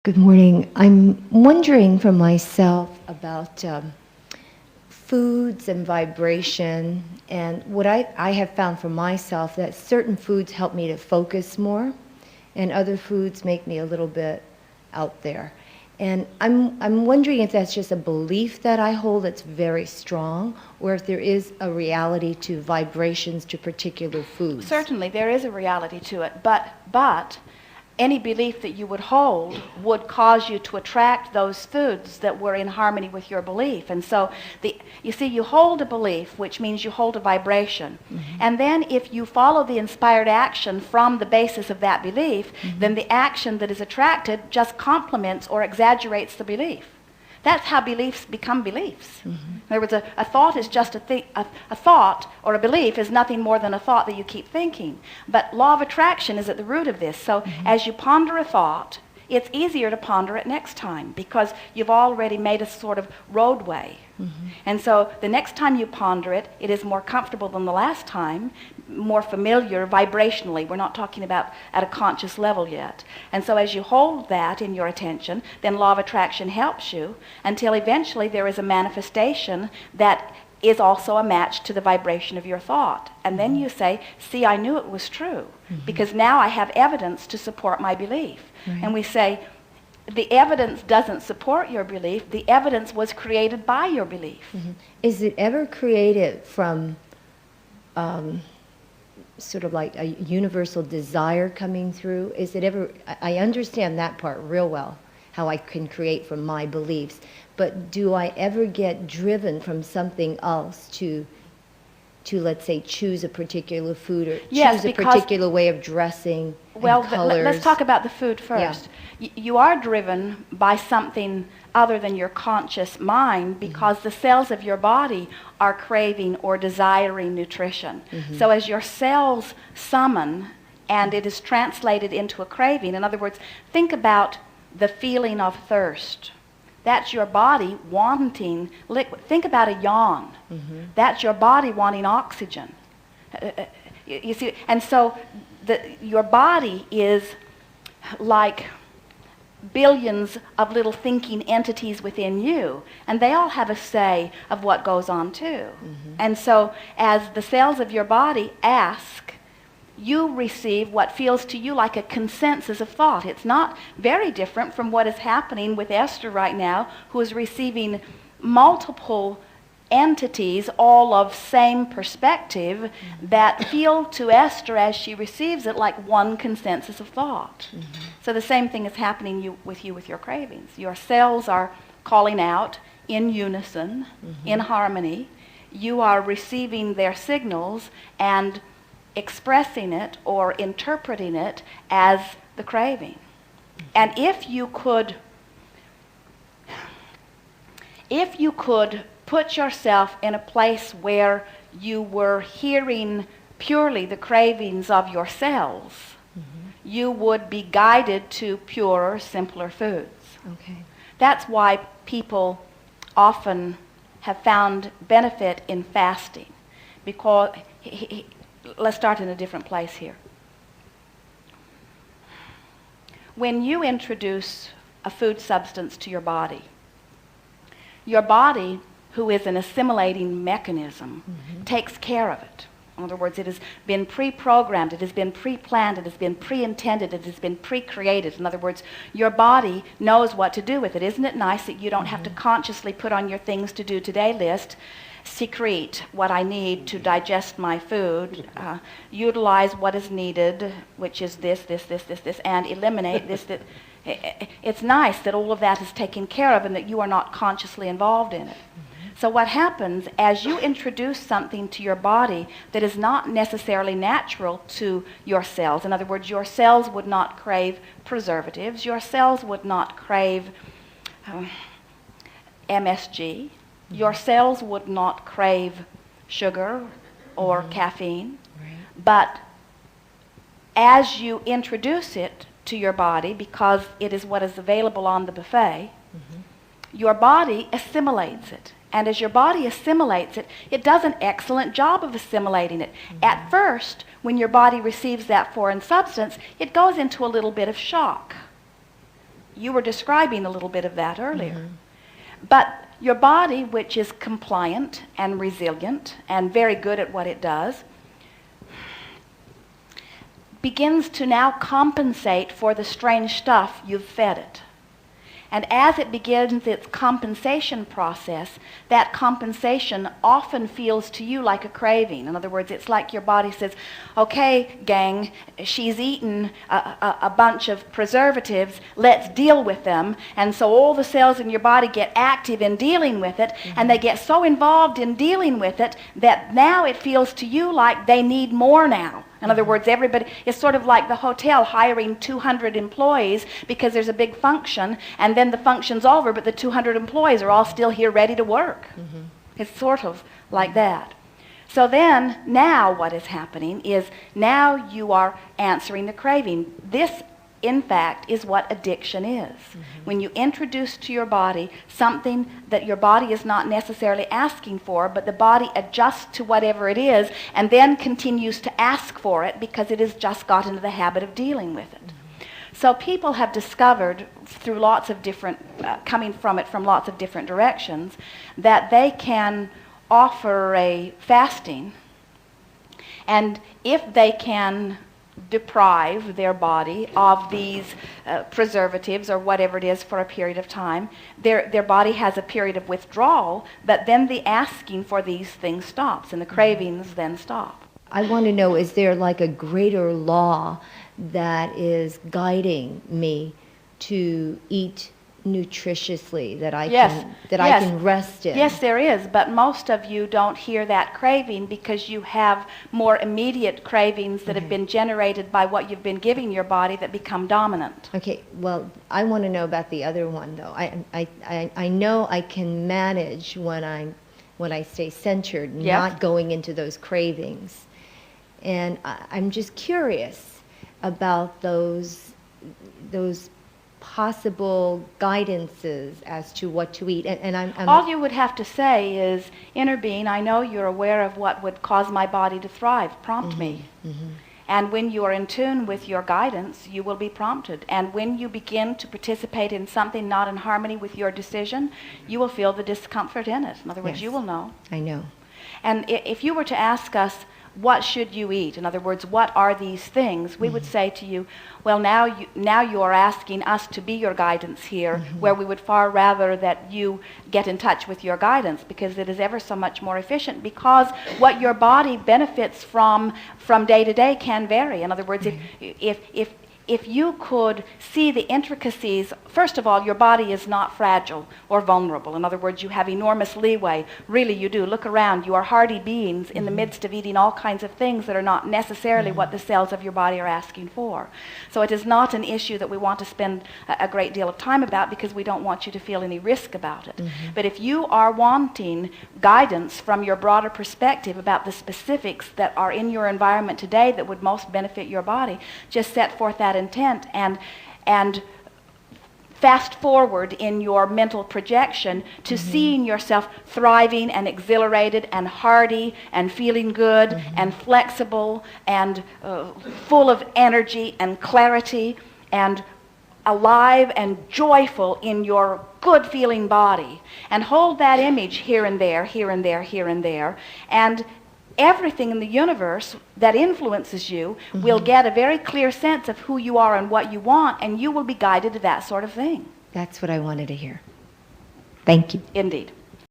Good morning. I'm wondering for myself about foods and vibration, and what I have found for myself that certain foods help me to focus more, and other foods make me a little bit out there. And I'm wondering if that's just a belief that I hold that's very strong, or if there is a reality to vibrations to particular foods. Certainly, there is a reality to it, but any belief that you would hold would cause you to attract those foods that were in harmony with your belief. And so, you hold a belief, which means you hold a vibration. Mm-hmm. And then if you follow the inspired action from the basis of that belief, mm-hmm. then the action that is attracted just complements or exaggerates the belief. That's how beliefs become beliefs. Mm-hmm. In other words, a thought is just a thought, or a belief is nothing more than a thought that you keep thinking. But law of attraction is at the root of this. So mm-hmm. as you ponder a thought, it's easier to ponder it next time because you've already made a sort of roadway. Mm-hmm. And so the next time you ponder it, it is more comfortable than the last time, more familiar vibrationally. We're not talking about at a conscious level yet. And so as you hold that in your attention, then law of attraction helps you until eventually there is a manifestation that is also a match to the vibration of your thought. And then you say, see, I knew it was true, mm-hmm. because now I have evidence to support my belief. Right. And we say, the evidence doesn't support your belief. The evidence was created by your belief. Mm-hmm. Is it ever created from sort of like a universal desire coming through? Is it ever, I understand that part real well, how I can create from my beliefs, but do I ever get driven from something else to let's say choose a particular food or choose a particular way of dressing? Well, let's talk about the food first. Yeah. You are driven by something other than your conscious mind because mm-hmm. the cells of your body are craving or desiring nutrition. Mm-hmm. So as your cells summon and it is translated into a craving, in other words, think about the feeling of thirst. That's your body wanting liquid. Think about a yawn. Mm-hmm. That's your body wanting oxygen. You see, and so your body is like billions of little thinking entities within you, and they all have a say of what goes on too. Mm-hmm. And so as the cells of your body ask, you receive what feels to you like a consensus of thought. It's not very different from what is happening with Esther right now, who is receiving multiple entities, all of same perspective, mm-hmm. that feel to Esther as she receives it like one consensus of thought. Mm-hmm. So the same thing is happening with your cravings. Your cells are calling out in unison, mm-hmm. in harmony. You are receiving their signals and expressing it or interpreting it as the craving. And if you could put yourself in a place where you were hearing purely the cravings of your cells, mm-hmm. you would be guided to purer, simpler foods. Okay. That's why people often have found benefit in fasting, because let's start in a different place here. When you introduce a food substance to your body, who is an assimilating mechanism, mm-hmm. takes care of it. In other words, it has been pre-programmed, it has been pre-planned, it has been pre-intended, it has been pre-created. In other words, your body knows what to do with it. Isn't it nice that you don't mm-hmm. have to consciously put on your things to do today list, secrete what I need to digest my food, utilize what is needed, which is this, and eliminate this. It's nice that all of that is taken care of and that you are not consciously involved in it. Mm-hmm. So what happens as you introduce something to your body that is not necessarily natural to your cells, in other words, your cells would not crave preservatives, your cells would not crave MSG, your cells would not crave sugar or mm-hmm. caffeine. Right. But as you introduce it to your body, because it is what is available on the buffet, mm-hmm. your body assimilates it. And as your body assimilates it, it does an excellent job of assimilating it. Mm-hmm. At first, when your body receives that foreign substance, it goes into a little bit of shock. You were describing a little bit of that earlier. But your body, which is compliant and resilient and very good at what it does, begins to now compensate for the strange stuff you've fed it. And as it begins its compensation process, that compensation often feels to you like a craving. In other words, it's like your body says, okay, gang, she's eaten a bunch of preservatives, let's deal with them. And so all the cells in your body get active in dealing with it, and they get so involved in dealing with it that now it feels to you like they need more now. In other words, everybody, it's sort of like the hotel hiring 200 employees because there's a big function, and then the function's over, but the 200 employees are all still here ready to work. It's sort of like that. So then, now what is happening is now you are answering the craving. This, in fact, is what addiction is. When you introduce to your body something that your body is not necessarily asking for, but the body adjusts to whatever it is and then continues to ask for it because it has just got into the habit of dealing with it. So people have discovered through lots of different, coming from it from lots of different directions, that they can offer a fasting, and if they can deprive their body of these preservatives or whatever it is for a period of time, their body has a period of withdrawal, but then the asking for these things stops and the cravings then stop. I want to know, is there like a greater law that is guiding me to eat nutritiously, that I can rest in? Yes, there is, but most of you don't hear that craving because you have more immediate cravings that have been generated by what you've been giving your body that become dominant. Okay, well, I want to know about the other one, though. I know I can manage when I stay centered, not going into those cravings. And I'm just curious about those possible guidances as to what to eat. And I'm all you would have to say is, inner being, I know you're aware of what would cause my body to thrive. Prompt me. And when you are in tune with your guidance, you will be prompted. And when you begin to participate in something not in harmony with your decision, you will feel the discomfort in it. In other words, you will know. I know. And if you were to ask us, what should you eat? In other words, what are these things? We would say to you, well, now you are asking us to be your guidance here, where we would far rather that you get in touch with your guidance, because it is ever so much more efficient, because what your body benefits from day to day can vary. In other words, if you could see the intricacies, first of all, your body is not fragile or vulnerable. In other words, you have enormous leeway. Really, you do. Look around. You are hardy beings in the midst of eating all kinds of things that are not necessarily what the cells of your body are asking for. So it is not an issue that we want to spend a great deal of time about, because we don't want you to feel any risk about it. But if you are wanting guidance from your broader perspective about the specifics that are in your environment today that would most benefit your body, just set forth that intent and fast forward in your mental projection to seeing yourself thriving and exhilarated and hardy and feeling good and flexible and full of energy and clarity and alive and joyful in your good feeling body, and hold that image here and there, here and there, here and there, and everything in the universe that influences you will get a very clear sense of who you are and what you want, and you will be guided to that sort of thing. That's what I wanted to hear. Thank you. Indeed.